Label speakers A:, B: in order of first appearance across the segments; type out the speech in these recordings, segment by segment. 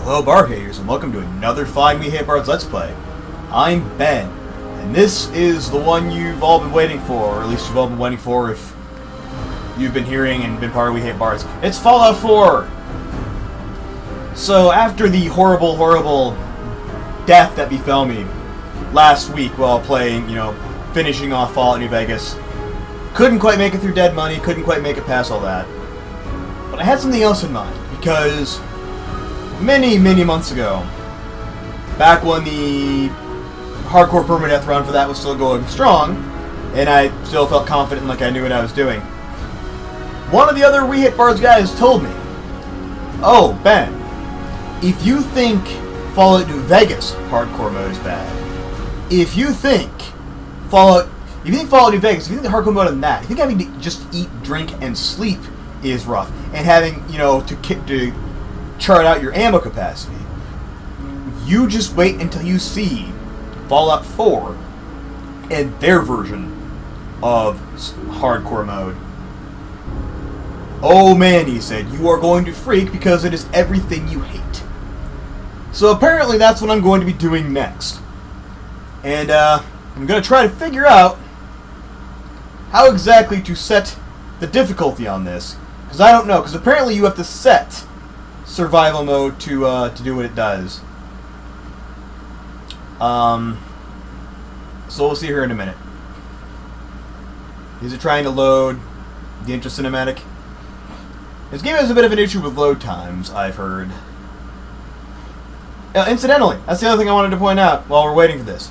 A: Hello Barhaters, and welcome to another Find Me Hate Bards Let's Play. I'm Ben, and this is the one you've all been waiting for, or at least you've all been waiting for if you've been hearing and been part of We Hate Bards. It's Fallout 4! So after the horrible, horrible death that befell me last week while playing, finishing off Fallout New Vegas, couldn't quite make it through Dead Money, couldn't quite make it past all that. But I had something else in mind, because many months ago, back when the Hardcore Permadeath run for that was still going strong, and I still felt confident like I knew what I was doing, one of the other We Hate Bards guys told me, "Oh, Ben, if you think Fallout New Vegas hardcore mode is bad, if you think Fallout New Vegas, if you think the hardcore mode on that, if you think having to just eat, drink, and sleep is rough, and having, to chart out your ammo capacity, you just wait until you see Fallout 4 and their version of hardcore mode. Oh man," he said, "you are going to freak because it is everything you hate." So apparently that's what I'm going to be doing next. And I'm going to try to figure out how exactly to set the difficulty on this. Because I don't know, because apparently you have to set survival mode to do what it does. So we'll see here in a minute. Is it trying to load the intro cinematic? This game has a bit of an issue with load times, I've heard. Incidentally, that's the other thing I wanted to point out while we're waiting for this.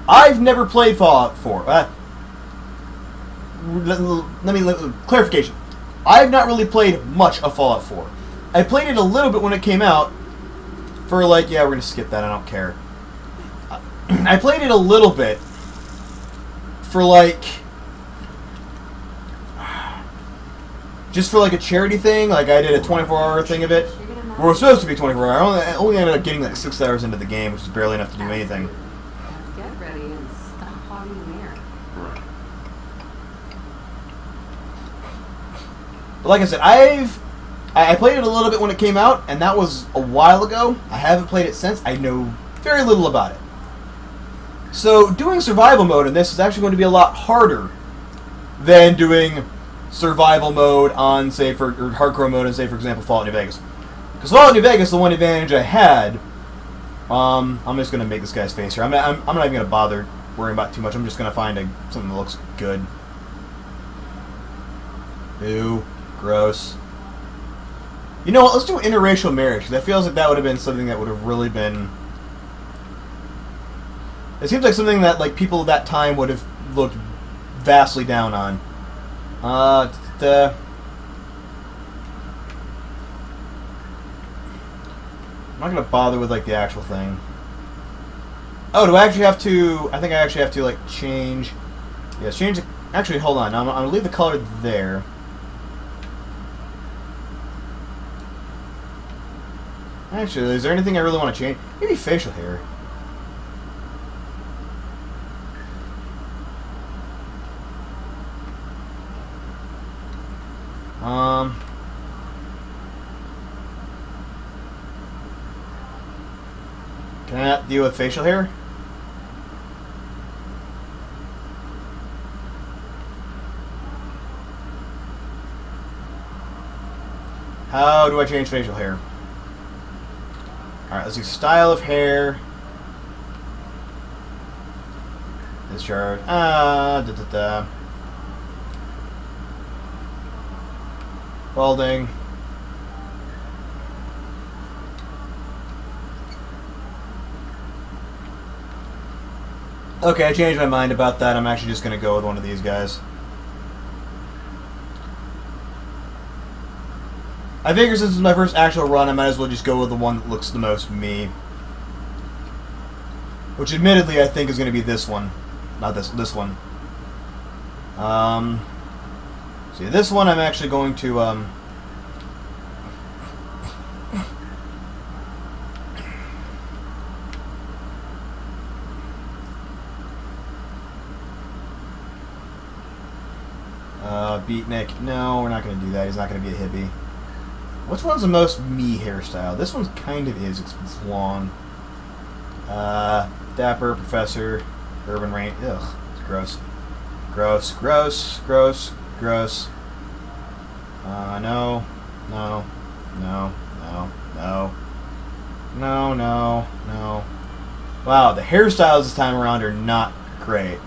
A: I've never played Fallout 4. Clarification. I've not really played much of Fallout 4. I played it a little bit when it came out. For we're going to skip that, I don't care. I played it a little bit for just for a charity thing. I did a 24-hour thing of it. Where it was supposed to be 24 hours. I only ended up getting 6 hours into the game, which is barely enough to do anything.
B: Get ready and stop hogging the mirror.
A: But like I said, I played it a little bit when it came out, and that was a while ago. I haven't played it since. I know very little about it. So doing survival mode in this is actually going to be a lot harder than doing survival mode on, or hardcore mode on, for example, Fallout New Vegas. Because Fallout New Vegas, the one advantage I had, I'm just going to make this guy's face here. I'm not even going to bother worrying about it too much. I'm just going to find something that looks good. Ew. Gross. You know what? Let's do interracial marriage, because that feels like that would have been something that would have really been... It seems like something that people of that time would have looked vastly down on. I'm not going to bother with the actual thing. Oh, do I actually have to... I think I actually have to change... Yes, change the... Actually, hold on. I'm going to leave the color there. Actually, is there anything I really want to change? Maybe facial hair. Can I not deal with facial hair? How do I change facial hair? Alright, let's do style of hair. Discharge. Balding. Okay, I changed my mind about that. I'm actually just going to go with one of these guys. I figure since it's my first actual run, I might as well just go with the one that looks the most me. Which admittedly I think is going to be this one. Not this one. See, this one I'm actually going to, beatnik. No, we're not going to do that. He's not going to be a hippie. Which one's the most me hairstyle? This one kind of is. It's long. Dapper, Professor, Urban Rain. Ugh, it's gross. Gross, gross, gross, gross. No, no, no, no, no. No, no, no. Wow, the hairstyles this time around are not great.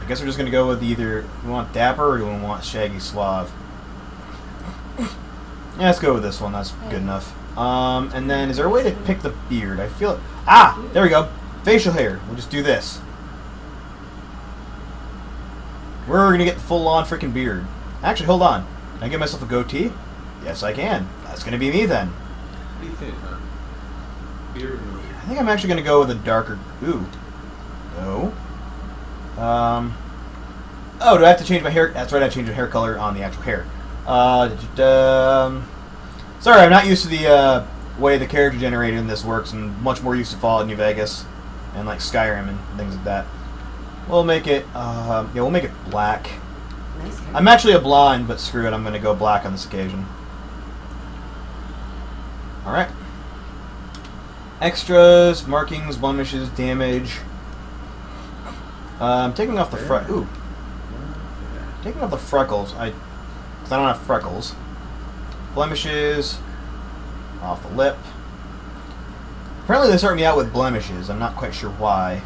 A: I guess we're just gonna go with either we want Dapper or do we want Shaggy Suave. Yeah, let's go with this one. That's good enough. And then is there a way to pick the beard? I feel it. Ah, there we go. Facial hair. We'll just do this. We're gonna get the full-on freaking beard. Actually, hold on. Can I get myself a goatee? Yes, I can. That's gonna be me then.
C: What do you think, huh? Beard or...
A: I think I'm actually gonna go with a darker. Ooh. No. Oh, do I have to change my hair? That's right, I changed the hair color on the actual hair. Sorry, I'm not used to the way the character generator in this works. I'm much more used to Fallout New Vegas and like Skyrim and things like that. We'll make it, yeah, we'll make it black.
B: Nice hair.
A: I'm actually a blonde, but screw it, I'm gonna go black on this occasion. Alright. Extras, markings, blemishes, damage. I'm taking off the Ooh. Taking off the freckles. Because I don't have freckles. Blemishes. Off the lip. Apparently they start me out with blemishes. I'm not quite sure why.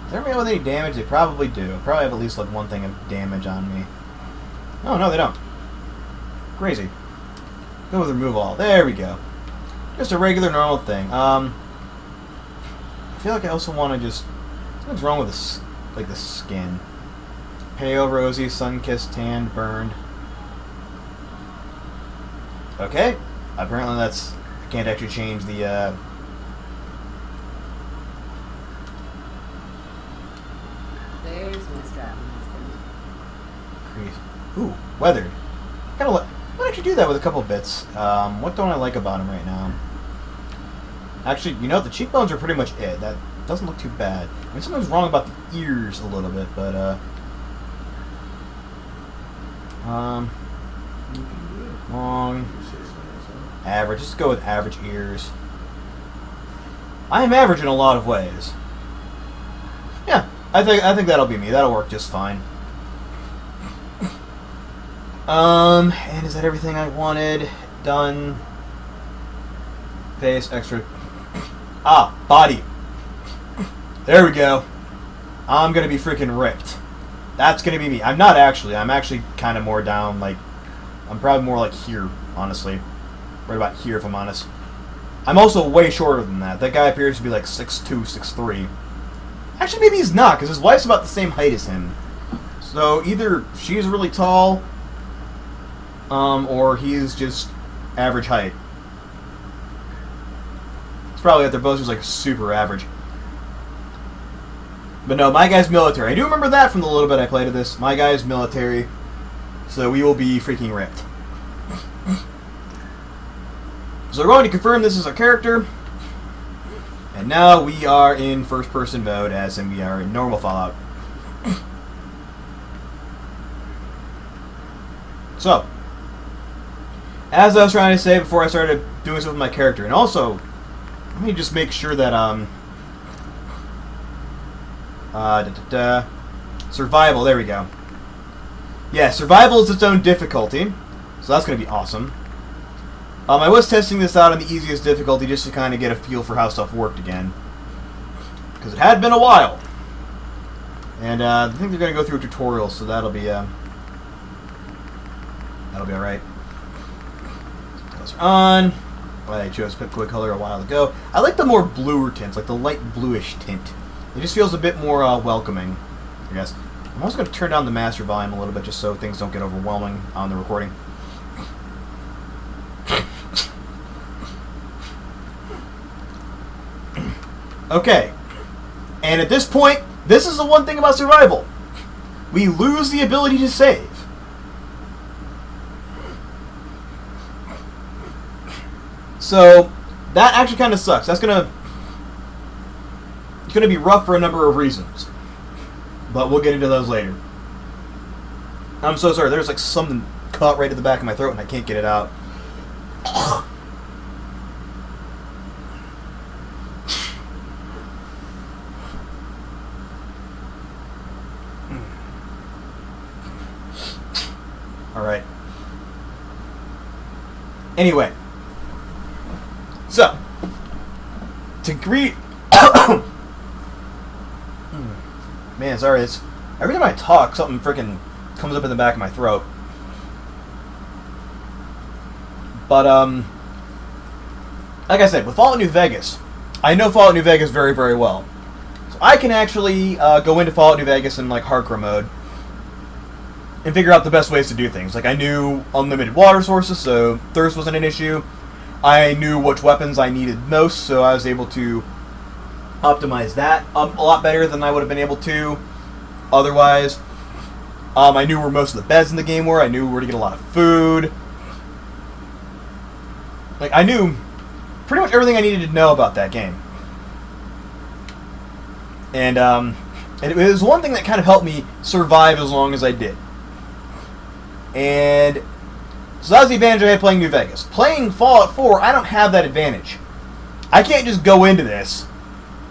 A: Start me out with any damage? They probably do. Probably have at least like one thing of damage on me. Oh, no, they don't. Crazy. Go with remove all. There we go. Just a regular normal thing. I feel like I also want to just... Something's wrong with this, like the skin. Pale, rosy, sun-kissed, tanned, burned. Okay. Apparently that's... I can't actually change the,
B: There's my strap.
A: crease. Ooh, weathered. Kind of. I'll actually do that with a couple bits. What don't I like about him right now? Actually, you know, the cheekbones are pretty much it. That doesn't look too bad. I mean, something's wrong about the ears a little bit, but long, average. Let's go with average ears. I am average in a lot of ways. Yeah, I think that'll be me. That'll work just fine. And is that everything I wanted? Done. Face, extra. Ah, body. There we go. I'm gonna be freaking ripped. That's gonna be me. I'm not actually. I'm actually kind of more down, like... I'm probably more like here, honestly. Right about here, if I'm honest. I'm also way shorter than that. That guy appears to be like 6'2", 6'3". Actually, maybe he's not, because his wife's about the same height as him. So either she's really tall... or he's just average height. It's probably that they're both just like super average. But no, my guy's military. I do remember that from the little bit I played of this. My guy's military. So we will be freaking ripped. So we're going to confirm this is our character. And now we are in first person mode as in we are in normal Fallout. So, as I was trying to say before I started doing stuff with my character, and also, let me just make sure that, survival, there we go. Yeah, survival is its own difficulty, so that's going to be awesome. I was testing this out on the easiest difficulty just to kind of get a feel for how stuff worked again. Because it had been a while. And, I think they're going to go through a tutorial, so that'll be alright. On. Well, I chose Pipcoy color a while ago. I like the more bluer tints, like the light bluish tint. It just feels a bit more welcoming, I guess. I'm also going to turn down the master volume a little bit just so things don't get overwhelming on the recording. Okay. And at this point, this is the one thing about survival. We lose the ability to save. So that actually kind of sucks. It's gonna be rough for a number of reasons, but we'll get into those later. I'm so sorry. There's like something caught right at the back of my throat, and I can't get it out. All right. Anyway, so to greet. Man, sorry. It's every time I talk, something freaking comes up in the back of my throat. But like I said, with Fallout New Vegas, I know Fallout New Vegas very, very well. So I can actually go into Fallout New Vegas in like hardcore mode and figure out the best ways to do things. Like I knew unlimited water sources, so thirst wasn't an issue. I knew which weapons I needed most, so I was able to optimize that a lot better than I would have been able to otherwise. I knew where most of the beds in the game were. I knew where to get a lot of food. Like, I knew pretty much everything I needed to know about that game. And it was one thing that kind of helped me survive as long as I did. And so that was the advantage I had playing New Vegas. Playing Fallout 4, I don't have that advantage. I can't just go into this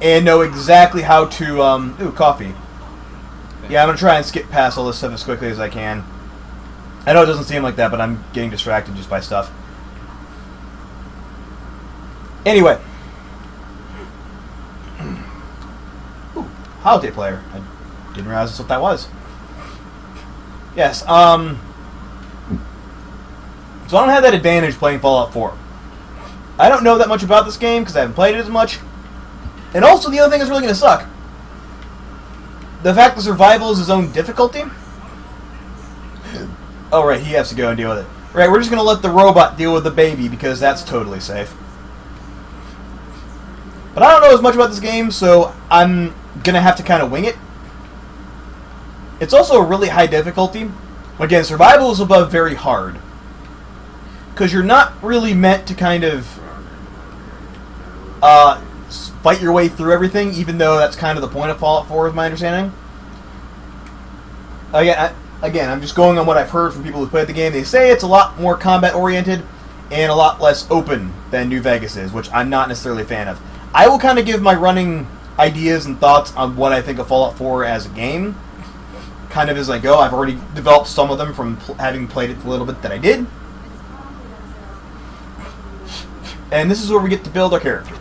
A: and know exactly how to, ooh, coffee. Yeah, I'm going to try and skip past all this stuff as quickly as I can. I know it doesn't seem like that, but I'm getting distracted just by stuff. Anyway. Ooh, holiday player. I didn't realize that's what that was. Yes, so I don't have that advantage playing Fallout 4. I don't know that much about this game because I haven't played it as much. And also, the other thing that's really going to suck. The fact that survival is his own difficulty. Oh, right, he has to go and deal with it. Right, we're just going to let the robot deal with the baby because that's totally safe. But I don't know as much about this game, so I'm going to have to kind of wing it. It's also a really high difficulty. Again, survival is above very hard. Because you're not really meant to kind of fight your way through everything, even though that's kind of the point of Fallout 4, is my understanding. Again, I'm just going on what I've heard from people who played the game. They say it's a lot more combat-oriented and a lot less open than New Vegas is, which I'm not necessarily a fan of. I will kind of give my running ideas and thoughts on what I think of Fallout 4 as a game, kind of as I go. I've already developed some of them from having played it for a little bit that I did. And this is where we get to build our character.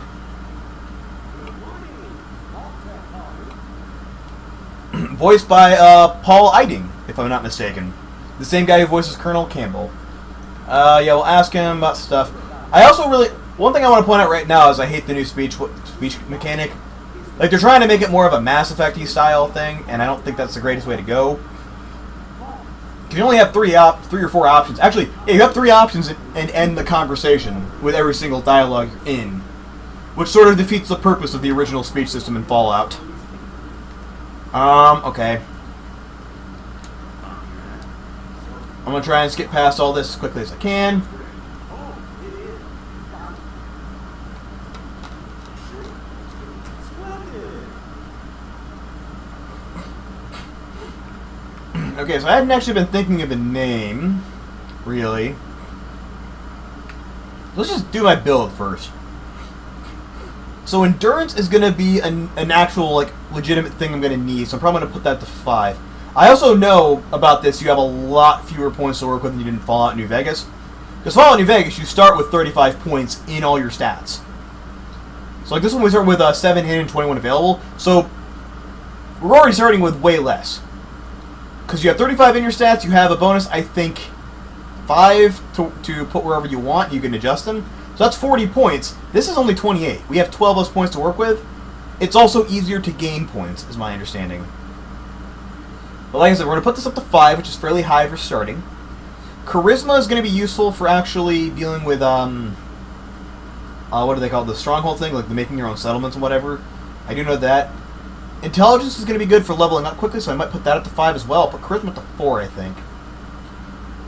A: Voiced by Paul Eiding, if I'm not mistaken. The same guy who voices Colonel Campbell. Yeah, we'll ask him about stuff. I also really... One thing I want to point out right now is I hate the new speech mechanic. Like, they're trying to make it more of a Mass Effect-y style thing, and I don't think that's the greatest way to go. You only have three or four options. Actually, yeah, you have three options and end the conversation with every single dialogue you're in, which sort of defeats the purpose of the original speech system in Fallout. Okay. I'm gonna try and skip past all this as quickly as I can. Okay, so I hadn't actually been thinking of a name, really. Let's just do my build first. So endurance is going to be an actual, like, legitimate thing I'm going to need, so I'm probably going to put that to 5. I also know about this, you have a lot fewer points to work with than you did in Fallout New Vegas. Because Fallout New Vegas, you start with 35 points in all your stats. So like this one, we start with 7 in and 21 available, so we're already starting with way less. Because you have 35 in your stats, you have a bonus, I think, 5 to put wherever you want. You can adjust them. So that's 40 points. This is only 28. We have 12 less points to work with. It's also easier to gain points, is my understanding. But like I said, we're going to put this up to 5, which is fairly high for starting. Charisma is going to be useful for actually dealing with, what do they call it? The stronghold thing, like the making your own settlements and whatever. I do know that. Intelligence is going to be good for leveling up quickly, so I might put that up to 5 as well. Put charisma to 4, I think.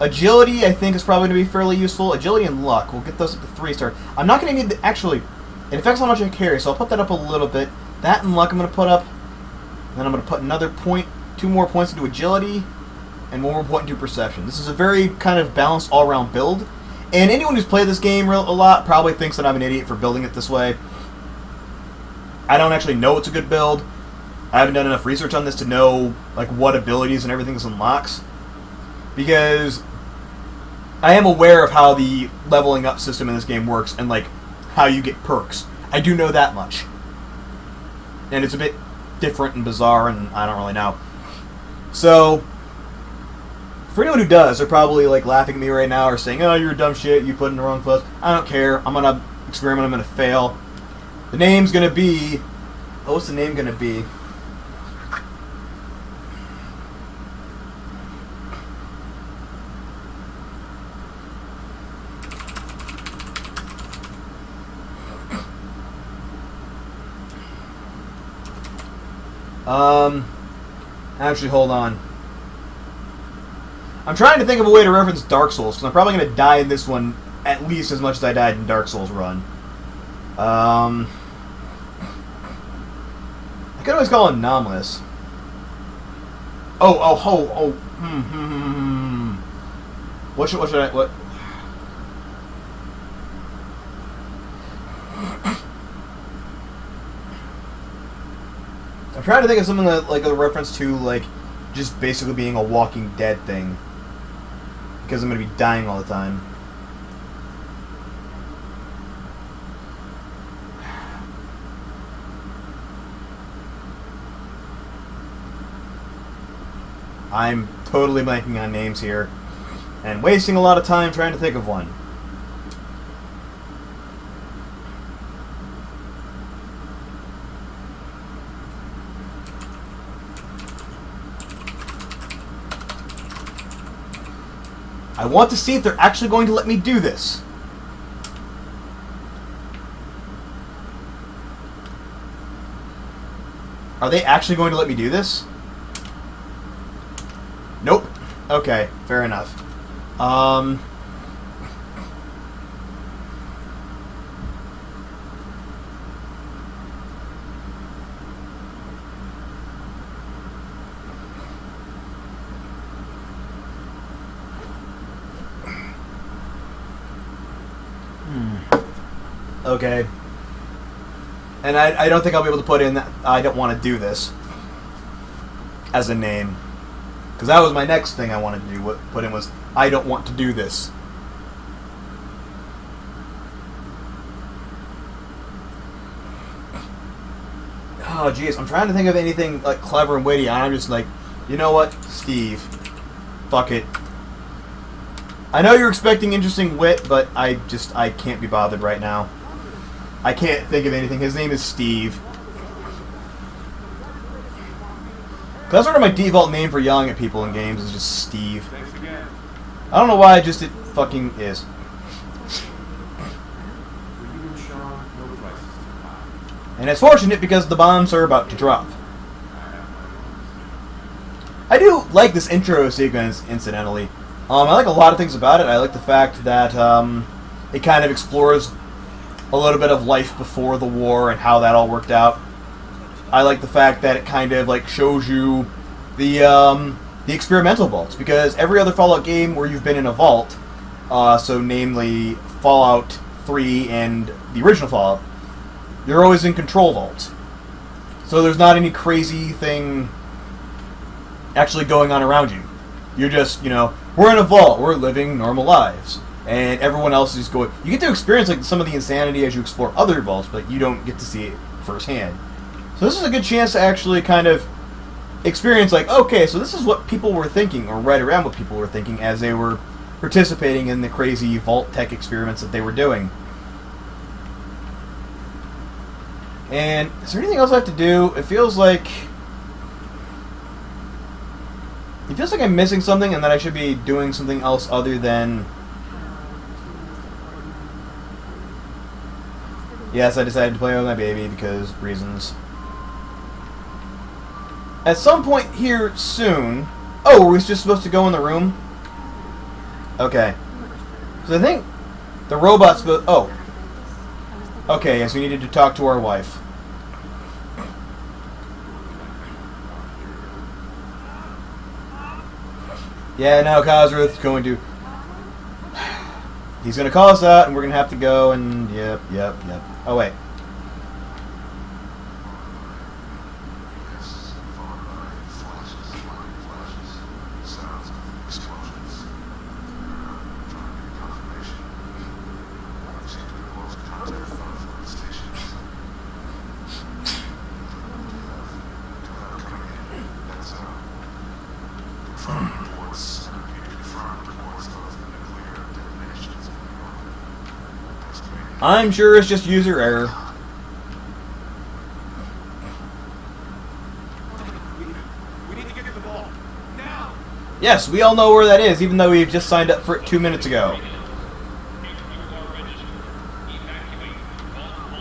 A: Agility, I think, is probably going to be fairly useful. Agility and luck. We'll get those at the 3-star. I'm not going to need the... Actually, it affects how much I carry, so I'll put that up a little bit. That and luck I'm going to put up. And then I'm going to put another point, 2 more points into agility, and 1 more point into perception. This is a very kind of balanced all-around build. And anyone who's played this game a lot probably thinks that I'm an idiot for building it this way. I don't actually know it's a good build. I haven't done enough research on this to know like what abilities and everything this unlocks. Because I am aware of how the leveling up system in this game works and like how you get perks. I do know that much. And it's a bit different and bizarre and I don't really know. So, for anyone who does, they're probably like laughing at me right now or saying, oh, you're a dumb shit, you put in the wrong place. I don't care. I'm going to experiment, I'm going to fail. The name's going to be... Oh, what's the name going to be? Actually, hold on. I'm trying to think of a way to reference Dark Souls, because I'm probably going to die in this one at least as much as I died in Dark Souls run. I could always call it anomalous. What should I... I'm trying to think of something that, like a reference to, like, just basically being a Walking Dead thing. Because I'm going to be dying all the time. I'm totally blanking on names here. And wasting a lot of time trying to think of one. I want to see if they're actually going to let me do this. Are they actually going to let me do this? Nope. Okay, fair enough. Okay. And I don't think I'll be able to put in that I don't want to do this as a name. Because that was my next thing I wanted to do. Put in was, I don't want to do this. Oh, jeez. I'm trying to think of anything like clever and witty. I'm just like, you know what? Steve. Fuck it. I know you're expecting interesting wit, but I can't be bothered right now. I can't think of anything. His name is Steve. That's sort of my default name for yelling at people in games is just Steve.
C: Thanks again.
A: I don't know why, just it fucking is.
C: For you and Sean, no price is too high.
A: And it's fortunate because the bombs are about to drop. I do like this intro sequence, incidentally. I like a lot of things about it. I like the fact that it kind of explores a little bit of life before the war and how that all worked out. I like the fact that it kind of like shows you the experimental vaults, because every other Fallout game where you've been in a vault, so namely Fallout 3 and the original Fallout, you're always in control vaults. So there's not any crazy thing actually going on around you. You're just, you know, we're in a vault, we're living normal lives. And everyone else is going... You get to experience like some of the insanity as you explore other vaults, but you don't get to see it firsthand. So this is a good chance to actually kind of experience, like, okay, so this is what people were thinking, or right around what people were thinking as they were participating in the crazy vault tech experiments that they were doing. And is there anything else I have to do? It feels like I'm missing something and that I should be doing something else other than... Yes, I decided to play with my baby because reasons. At some point here soon... Oh, were we just supposed to go in the room? Okay. Because I think the robot's... Oh. Okay, yes, we needed to talk to our wife. Yeah, now Cosworth's going to... He's going to call us out, and we're going to have to go, and... Yep. Oh, wait. I'm sure it's just user error.
C: We need to get to the vault. Now!
A: Yes, we all know where that is, even though we've just signed up for it 2 minutes ago.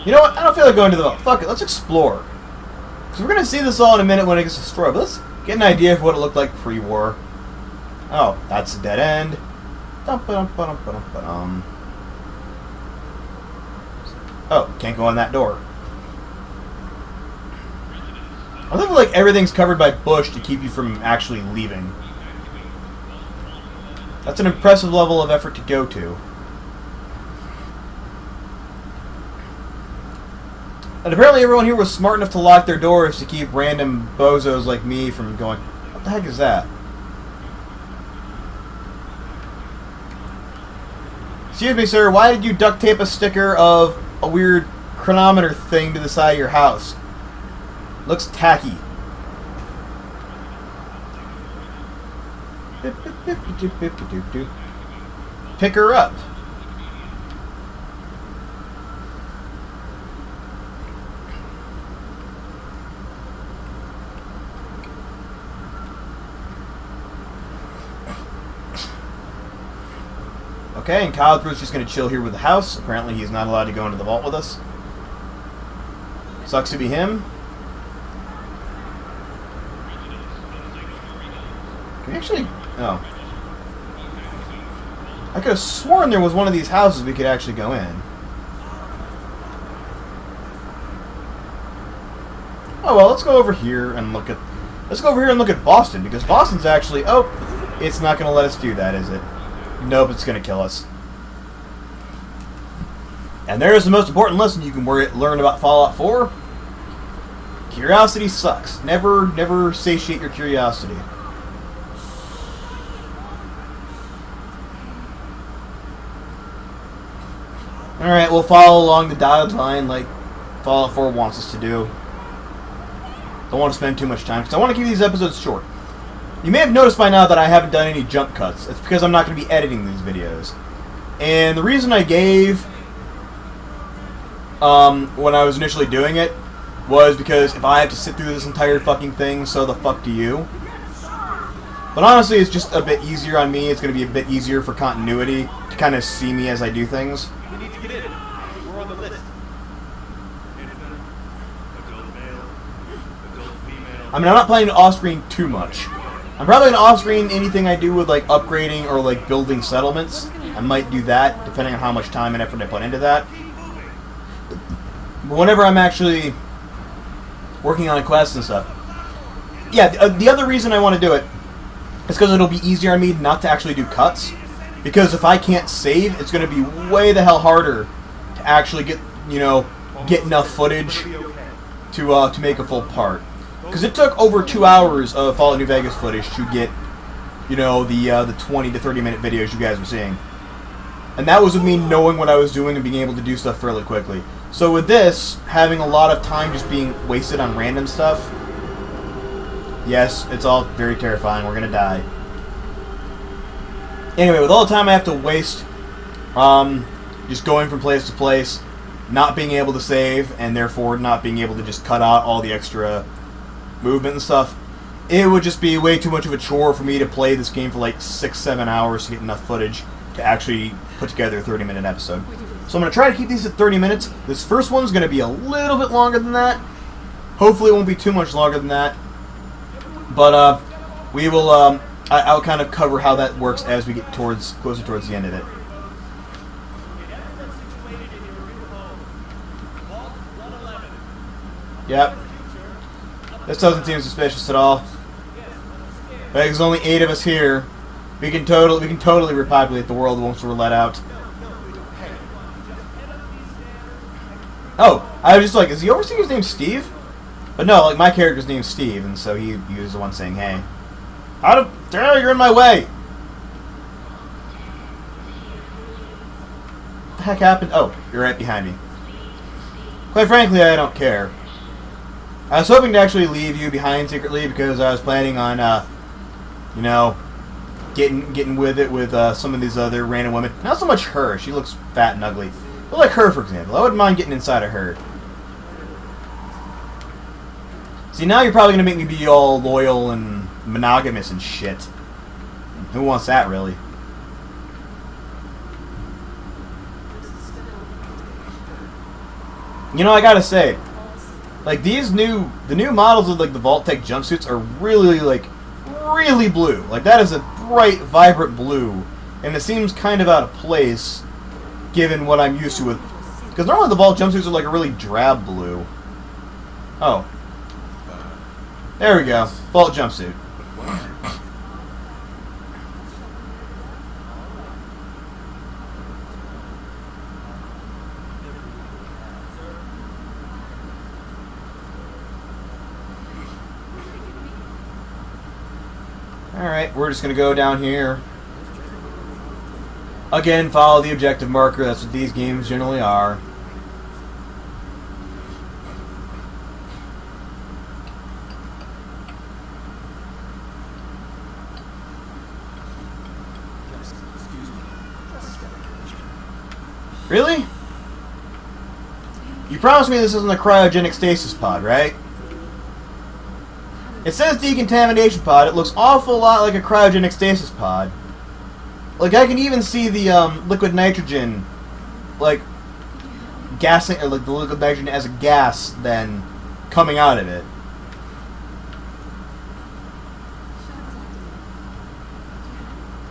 A: You know what? I don't feel like going to the vault. Fuck it, let's explore. Because we're going to see this all in a minute when it gets destroyed. But let's get an idea of what it looked like pre-war. Oh, that's a dead end. Oh, can't go in that door. I feel like everything's covered by bush to keep you from actually leaving. That's an impressive level of effort to go to. And apparently everyone here was smart enough to lock their doors to keep random bozos like me from going, what the heck is that? Excuse me, sir, why did you duct tape a sticker of a weird chronometer thing to the side of your house? Looks tacky. Pick her up. Okay, and Cosworth's just going to chill here with the house. Apparently he's not allowed to go into the vault with us. Sucks to be him. Can we actually... Oh. I could have sworn there was one of these houses we could actually go in. Oh well, let's go over here and look at... Let's go over here and look at Boston, because Boston's actually... Oh, it's not going to let us do that, is it? Nope, it's going to kill us. And there's the most important lesson you can learn about Fallout 4. Curiosity sucks. Never satiate your curiosity. Alright, we'll follow along the dotted line like Fallout 4 wants us to do. Don't want to spend too much time, because I want to keep these episodes short. You may have noticed by now that I haven't done any jump cuts. It's because I'm not going to be editing these videos. And the reason I gave when I was initially doing it was because if I have to sit through this entire fucking thing, so the fuck do you? But honestly, it's just a bit easier on me. It's going to be a bit easier for continuity to kind of see me as I do things.
C: We need to get in. We're on the list. Infant, adult male, adult female.
A: I mean, I'm not playing off-screen too much. I'm probably going to off-screen anything I do with, like, upgrading or, like, building settlements. I might do that, depending on how much time and effort I put into that. But whenever I'm actually working on quests and stuff. Yeah, the other reason I want to do it is because it'll be easier on me not to actually do cuts. Because if I can't save, it's going to be way the hell harder to actually get, you know, get enough footage to make a full part. Because it took over 2 hours of Fallout New Vegas footage to get, you know, the 20 to 30 minute videos you guys were seeing. And that was with me knowing what I was doing and being able to do stuff fairly quickly. So with this, having a lot of time just being wasted on random stuff, yes, it's all very terrifying. We're going to die. Anyway, with all the time I have to waste just going from place to place, not being able to save, and therefore not being able to just cut out all the extra movement and stuff, it would just be way too much of a chore for me to play this game for like 6-7 hours to get enough footage to actually put together a 30-minute episode. So I'm going to try to keep these at 30 minutes. This first one's going to be a little bit longer than that. Hopefully it won't be too much longer than that. But we will I'll kind of cover how that works as we get closer towards the end of it.
C: Get everyone situated in your new home. Vault 111.
A: Yep. This doesn't seem suspicious at all. There's only 8 of us here. We can totally repopulate the world once we're let out. Oh, I was just like, is the overseer's name Steve? But no, like my character's name's Steve, and so he was the one saying, "Hey, how dare you're in my way?" What the heck happened? Oh, you're right behind me. Quite frankly, I don't care. I was hoping to actually leave you behind secretly because I was planning on, you know, getting with it with some of these other random women. Not so much her. She looks fat and ugly. But like her, for example. I wouldn't mind getting inside of her. See, now you're probably going to make me be all loyal and monogamous and shit. Who wants that, really? You know, I gotta say, like the new models of like the Vault-Tec jumpsuits are really really blue. Like that is a bright, vibrant blue, and it seems kind of out of place given what I'm used to with. Because normally the Vault jumpsuits are like a really drab blue. Oh, there we go, Vault jumpsuit. Alright, we're just going to go down here. Again, follow the objective marker. That's what these games generally are. Really? You promised me this isn't a cryogenic stasis pod, right? It says decontamination pod. It looks awful lot like a cryogenic stasis pod. Like I can even see the liquid nitrogen, like gassing, or like the liquid nitrogen as a gas, then coming out of it.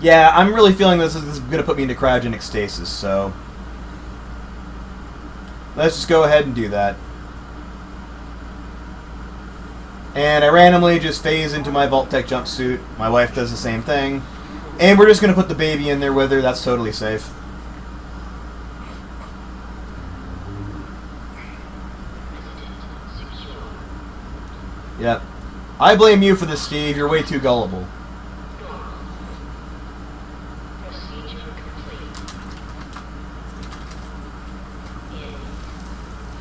A: Yeah, I'm really feeling this is gonna put me into cryogenic stasis. So let's just go ahead and do that. And I randomly just phase into my Vault-Tec jumpsuit. My wife does the same thing. And we're just going to put the baby in there with her. That's totally safe. Yep. I blame you for this, Steve. You're way too gullible.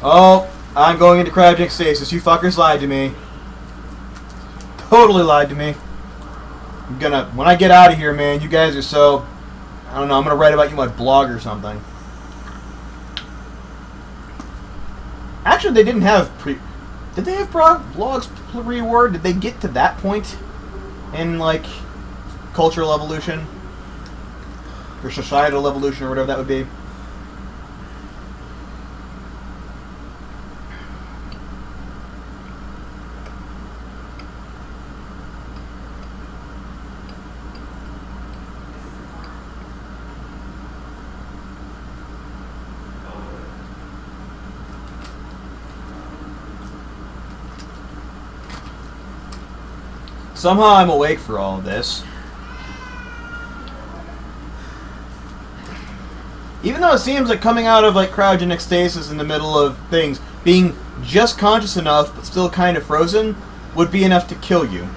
A: Oh, I'm going into cryogenic stasis. You fuckers lied to me. Totally lied to me. When I get out of here, man, you guys are so, I don't know, I'm gonna write about you on my blog or something. Actually, they didn't have did they have blogs pre-war? Did they get to that point in, like, cultural evolution? Or societal evolution, or whatever that would be? Somehow I'm awake for all of this. Even though it seems like coming out of like cryogenic stasis in the middle of things, being just conscious enough but still kind of frozen would be enough to kill you.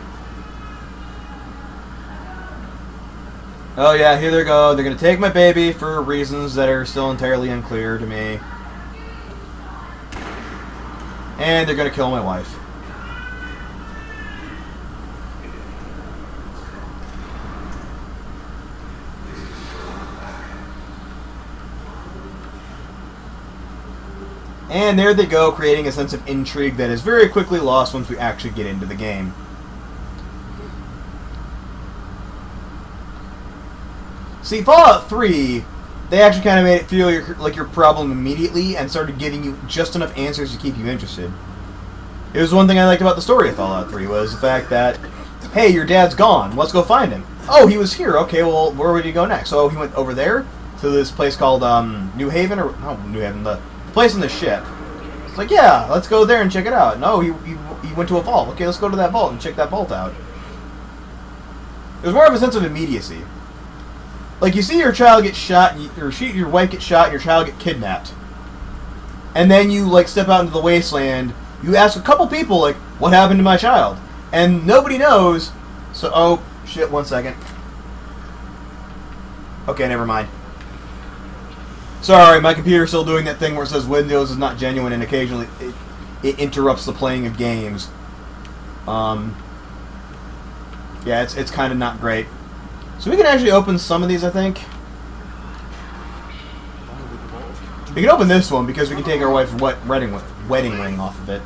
A: Oh yeah, here they go. They're going to take my baby for reasons that are still entirely unclear to me. And they're going to kill my wife. And there they go, creating a sense of intrigue that is very quickly lost once we actually get into the game. See, Fallout 3, they actually kind of made it feel like your problem immediately and started giving you just enough answers to keep you interested. It was one thing I liked about the story of Fallout 3 was the fact that hey, your dad's gone. Let's go find him. Oh, he was here. Okay, well, where would he go next? So he went over there to this place called New Haven, or no, New Haven, the place on the ship. It's like, yeah, let's go there and check it out. No, he went to a vault. Okay, let's go to that vault and check that vault out. There's more of a sense of immediacy. Like, you see your child get shot, your wife get shot, and your child get kidnapped. And then you, like, step out into the wasteland. You ask a couple people, like, what happened to my child? And nobody knows. So, oh, shit, 1 second. Okay, never mind. Sorry, my computer's still doing that thing where it says Windows is not genuine, and occasionally it interrupts the playing of games. Yeah, it's kind of not great. So we can actually open some of these, I think. We can open this one because we can take our wife's wedding ring off of it.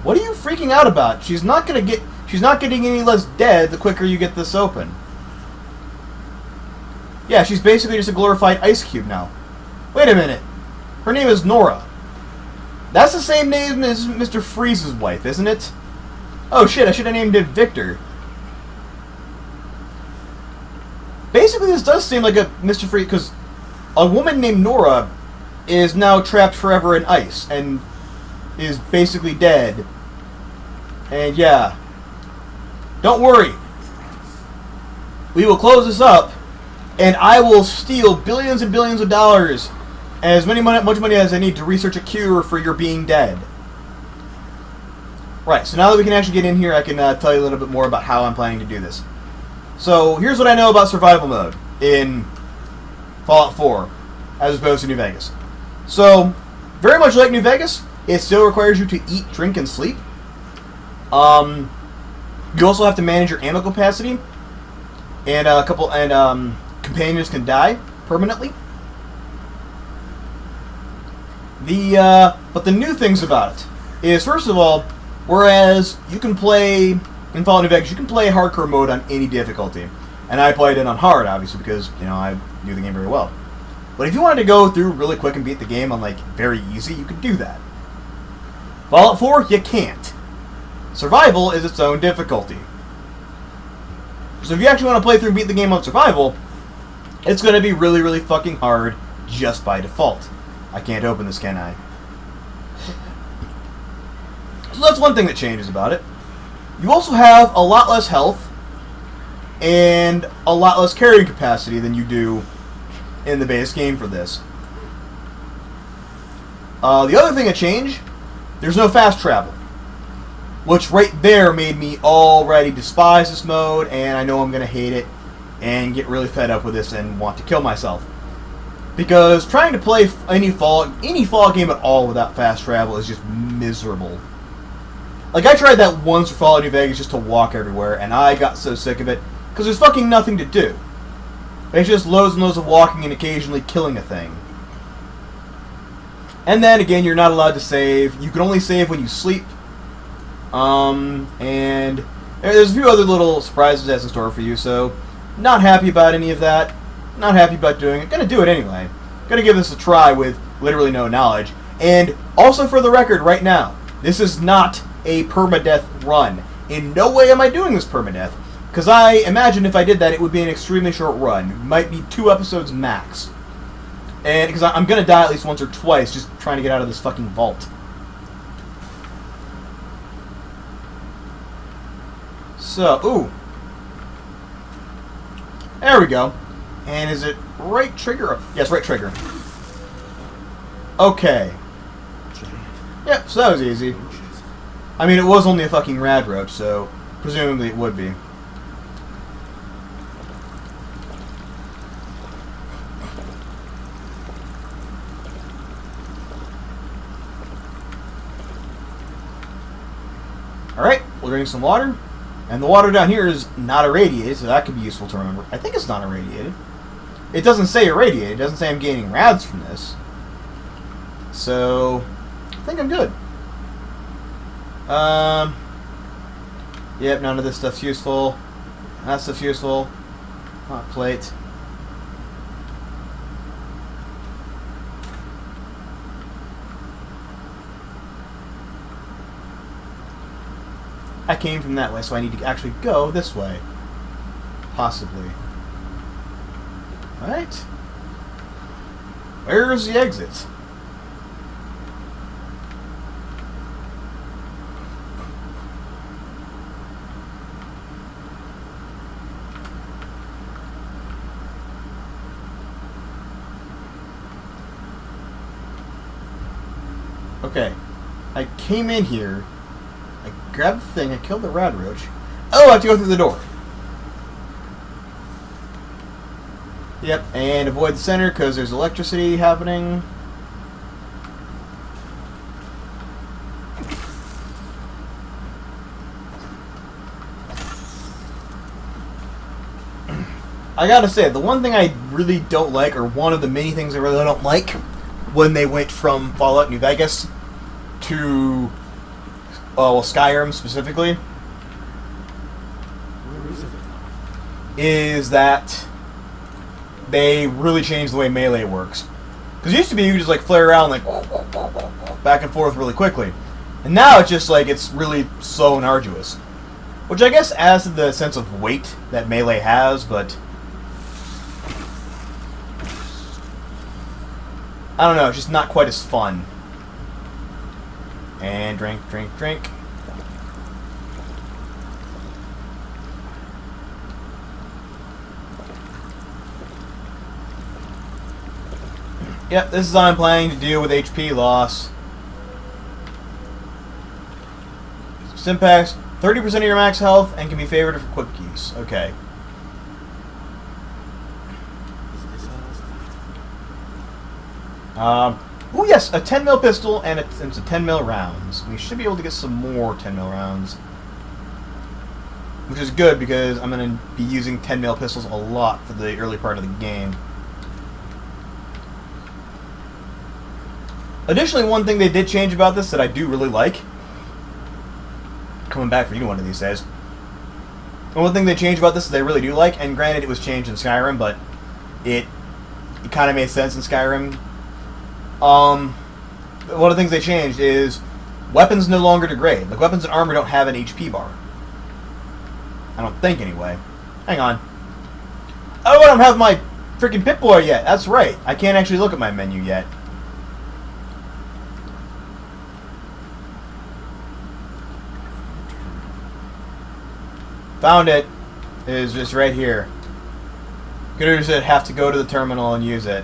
A: What are you freaking out about? She's not getting any less dead the quicker you get this open. Yeah, she's basically just a glorified ice cube now. Wait a minute. Her name is Nora. That's the same name as Mr. Freeze's wife, isn't it? Oh shit, I should have named it Victor. Basically, this does seem like a Mr. Freeze, because a woman named Nora is now trapped forever in ice, and is basically dead. And yeah. Don't worry. We will close this up, and I will steal billions and billions of dollars, as much money as I need to research a cure for your being dead. Right, so now that we can actually get in here, I can tell you a little bit more about how I'm planning to do this. So, here's what I know about survival mode in Fallout 4, as opposed to New Vegas. So, very much like New Vegas, it still requires you to eat, drink, and sleep. You also have to manage your ammo capacity, and companions can die permanently. But the new things about it is, first of all, whereas you can play in Fallout New Vegas, you can play hardcore mode on any difficulty, and I played it on hard, obviously, because I knew the game very well. But if you wanted to go through really quick and beat the game on like very easy, you could do that. Fallout 4, you can't. Survival is its own difficulty. So if you actually want to play through and beat the game on survival, it's going to be really, really fucking hard just by default. I can't open this, can I? So that's one thing that changes about it. You also have a lot less health and a lot less carrying capacity than you do in the base game for this. The other thing that changed, there's no fast travel. Which right there made me already despise this mode, and I know I'm going to hate it and get really fed up with this and want to kill myself. Because trying to play any Fallout game at all without fast travel is just miserable. Like, I tried that once for Fallout New Vegas just to walk everywhere, and I got so sick of it, because there's fucking nothing to do. It's just loads and loads of walking and occasionally killing a thing. And then, again, you're not allowed to save. You can only save when you sleep. And there's a few other little surprises that's in store for you, so not happy about any of that. Not happy about doing it. Gonna do it anyway. Gonna give this a try with literally no knowledge. And also for the record right now, this is not a permadeath run. In no way am I doing this permadeath, because I imagine if I did that it would be an extremely short run. It might be 2 episodes max. And because I'm gonna die at least once or twice just trying to get out of this fucking vault. So, ooh. There we go. And is it right trigger? Yes, right trigger. Okay. Yep, so that was easy. I mean, it was only a fucking rad roach, so presumably it would be. Alright, we'll drink some water. And the water down here is not irradiated, so that could be useful to remember. I think it's not irradiated. It doesn't say irradiated. It doesn't say I'm gaining rads from this. So, I think I'm good. Yep, none of this stuff's useful. That stuff's useful. Hot plate. I came from that way, so I need to actually go this way. Possibly. Right? Where's the exit? Okay. I came in here. I grabbed the thing. I killed the rad roach. Oh, I have to go through the door. Yep, and avoid the center because there's electricity happening. I gotta say, the one thing I really don't like, or one of the many things I really don't like, when they went from Fallout New Vegas to, well, Skyrim specifically, is that they really changed the way melee works. Because it used to be you could just like flare around like back and forth really quickly, and now it's just like it's really slow and arduous, which I guess adds to the sense of weight that melee has, but I don't know, it's just not quite as fun. And drink, drink, drink. Yep, this is what I'm planning to deal with HP loss. Stimpaks, 30% of your max health and can be favored for quick use. Okay. Oh yes, a 10mm pistol and it's a 10mm rounds. We should be able to get some more 10mm rounds, which is good because I'm going to be using 10mm pistols a lot for the early part of the game. Additionally, one thing they did change about this that I do really like, coming back for you one of these days, and one thing they changed about this that I really do like, and granted it was changed in Skyrim, but it kind of made sense in Skyrim. One of the things they changed is weapons no longer degrade. Like, weapons and armor don't have an HP bar. I don't think, anyway. Hang on. Oh, I don't have my freaking Pip-Boy yet. That's right. I can't actually look at my menu yet. Found it. It is just right here. Could have said have to go to the terminal and use it.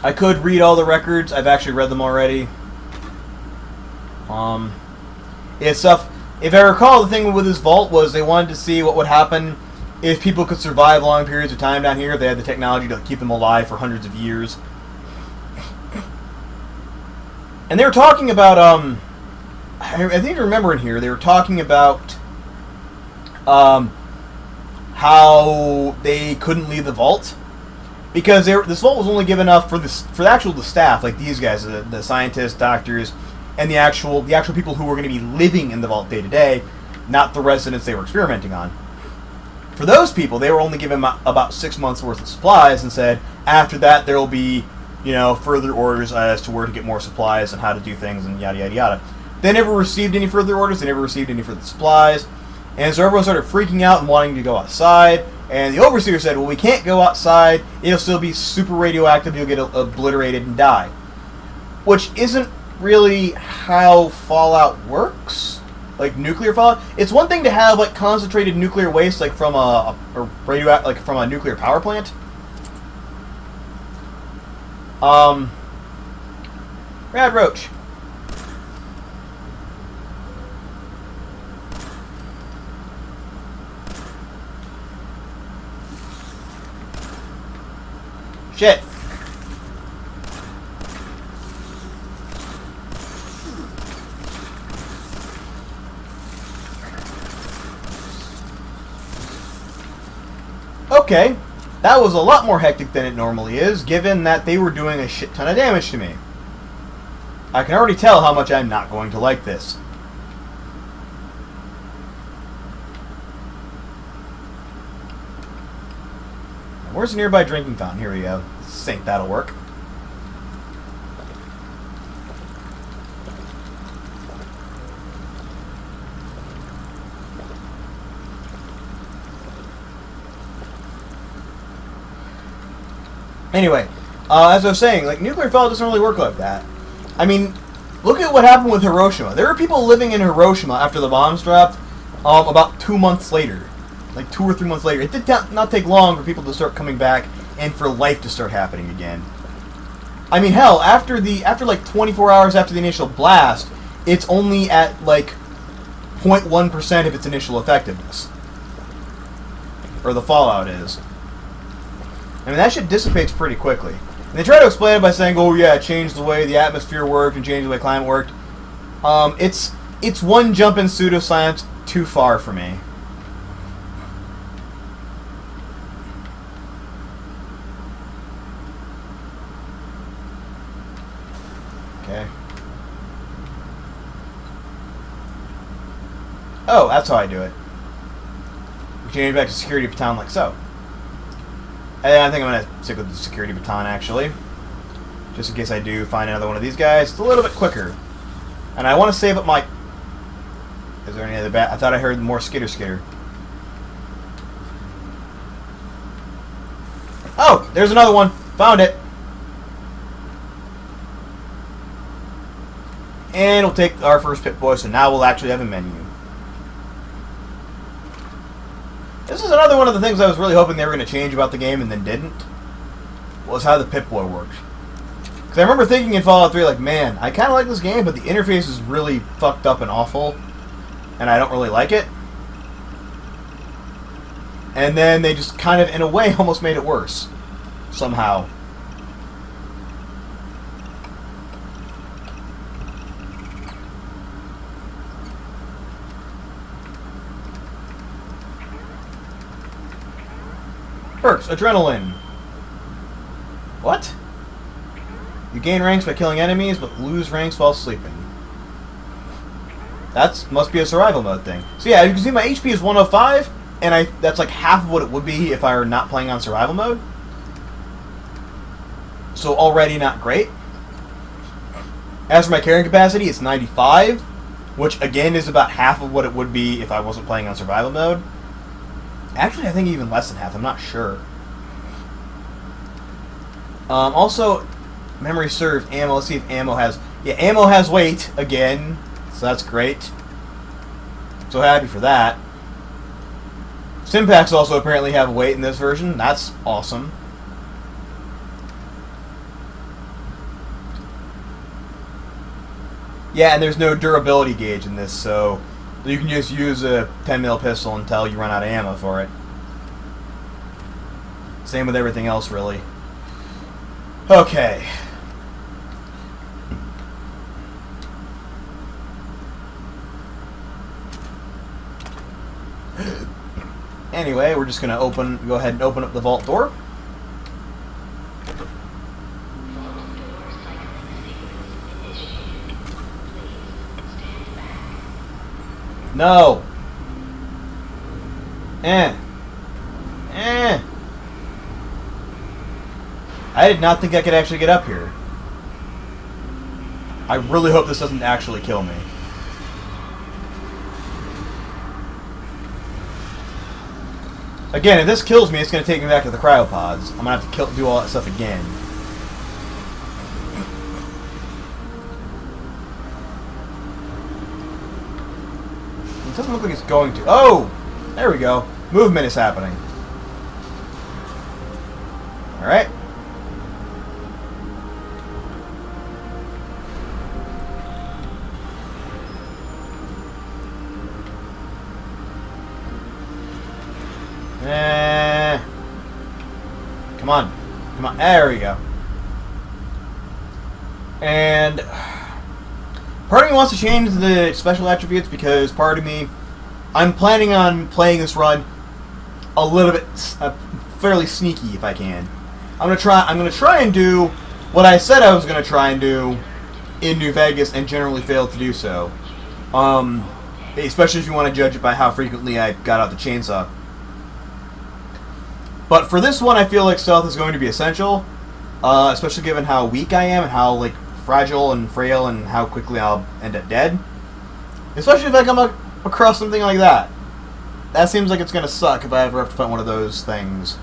A: I could read all the records. I've actually read them already. Yeah, stuff. If I recall, the thing with this vault was they wanted to see what would happen if people could survive long periods of time down here. They had the technology to keep them alive for hundreds of years. And they were talking about, I think I remember in here, they were talking about how they couldn't leave the vault. Because this vault was only given enough for the staff, like these guys, the scientists, doctors, and the actual people who were going to be living in the vault day to day, not the residents they were experimenting on. For those people, they were only given about 6 months worth of supplies, and said after that there will be, further orders as to where to get more supplies and how to do things and yada yada yada. They never received any further orders. They never received any further supplies, and so everyone started freaking out and wanting to go outside. And the overseer said, well, we can't go outside. It'll still be super radioactive. You'll get obliterated and die. Which isn't really how Fallout works. Like nuclear Fallout. It's one thing to have like concentrated nuclear waste, like from from a nuclear power plant. Rad Roach. Shit. Okay, that was a lot more hectic than it normally is, given that they were doing a shit ton of damage to me. I can already tell how much I'm not going to like this. Where's the nearby drinking fountain? Here we go. Think that'll work. Anyway, as I was saying, like, nuclear fallout doesn't really work like that. I mean, look at what happened with Hiroshima. There were people living in Hiroshima after the bombs dropped about 2 months later. Like 2 or 3 months later. It did not take long for people to start coming back and for life to start happening again. I mean, hell, after like 24 hours after the initial blast, it's only at like 0.1% of its initial effectiveness. Or the fallout is. I mean, that shit dissipates pretty quickly. And they try to explain it by saying, oh yeah, it changed the way the atmosphere worked and changed the way climate worked. It's one jump in pseudoscience too far for me. Okay. Oh, that's how I do it. We change back to security baton like so. And I think I'm going to stick with the security baton, actually. Just in case I do find another one of these guys. It's a little bit quicker. And I want to save up my... Is there any other bat? I thought I heard more skitter. Oh, there's another one. Found it. And we'll take our first Pip-Boy, so now we'll actually have a menu. This is another one of the things I was really hoping they were going to change about the game and then didn't. Was how the Pip-Boy works. Because I remember thinking in Fallout 3, like, man, I kind of like this game, but the interface is really fucked up and awful. And I don't really like it. And then they just kind of, in a way, almost made it worse. Somehow. Perks, adrenaline. What? You gain ranks by killing enemies, but lose ranks while sleeping. That must be a survival mode thing. So yeah, you can see my HP is 105, and that's like half of what it would be if I were not playing on survival mode. So already not great. As for my carrying capacity, it's 95, which again is about half of what it would be if I wasn't playing on survival mode. Actually, I think even less than half. I'm not sure. Also, memory served, ammo. Let's see if ammo has... Yeah, ammo has weight, again. So that's great. So happy for that. Stimpaks also apparently have weight in this version. That's awesome. Yeah, and there's no durability gauge in this, so... You can just use a 10mm pistol until you run out of ammo for it. Same with everything else, really. Okay. Anyway, we're just going to go ahead and open up the vault door. No. I did not think I could actually get up here. I really hope this doesn't actually kill me. Again, if this kills me, it's going to take me back to the cryopods. I'm going to have to do all that stuff again. It doesn't look like it's going to. Oh! There we go. Movement is happening. Alright. Come on. Come on. There we go. And part of me wants to change the special attributes because part of me, I'm planning on playing this run a little bit fairly sneaky if I can. I'm gonna try and do what I said I was gonna try and do in New Vegas and generally failed to do so. Especially if you want to judge it by how frequently I got out the chainsaw. But for this one, I feel like stealth is going to be essential, especially given how weak I am and how like fragile and frail and how quickly I'll end up dead. Especially if I come across something like that. That seems like it's going to suck if I ever have to fight one of those things.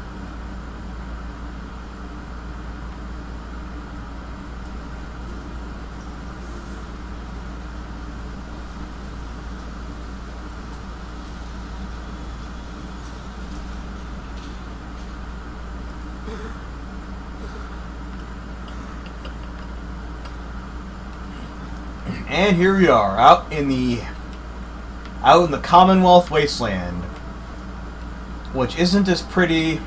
A: And here we are, out in the Commonwealth Wasteland, which isn't as pretty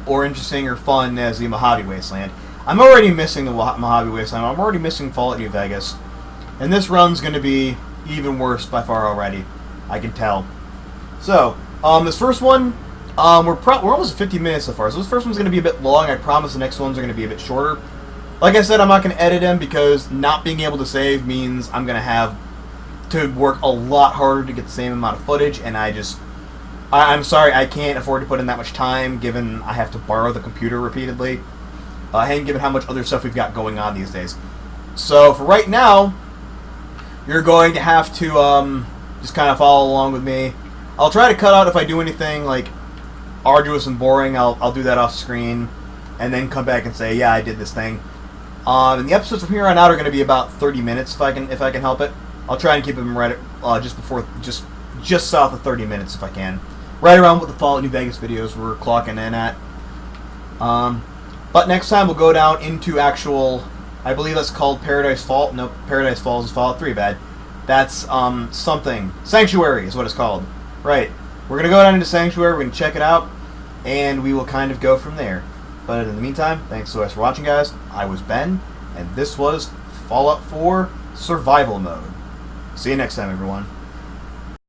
A: or interesting or fun as the Mojave Wasteland. I'm already missing the Mojave Wasteland. I'm already missing Fallout New Vegas, and this run's going to be even worse by far already. I can tell. So, this first one, we're almost at 50 minutes so far. So this first one's going to be a bit long. I promise the next ones are going to be a bit shorter. Like I said, I'm not going to edit them because not being able to save means I'm going to have to work a lot harder to get the same amount of footage, and I'm sorry, I can't afford to put in that much time given I have to borrow the computer repeatedly, and given how much other stuff we've got going on these days. So for right now, you're going to have to just kind of follow along with me. I'll try to cut out if I do anything like arduous and boring. I'll do that off screen, and then come back and say, yeah, I did this thing. And the episodes from here on out are going to be about 30 minutes if I can help it. I'll try and keep them right at, just south of 30 minutes if I can, right around what the Fallout New Vegas videos were clocking in at. But next time we'll go down into actual, I believe that's called Paradise Falls. No, Paradise Falls is Fallout 3, bad. That's something. Sanctuary is what it's called. Right. We're gonna go down into Sanctuary. We're gonna check it out, and we will kind of go from there. But in the meantime, thanks so much for watching, guys. I was Ben, and this was Fallout 4 Survival Mode. See you next time, everyone.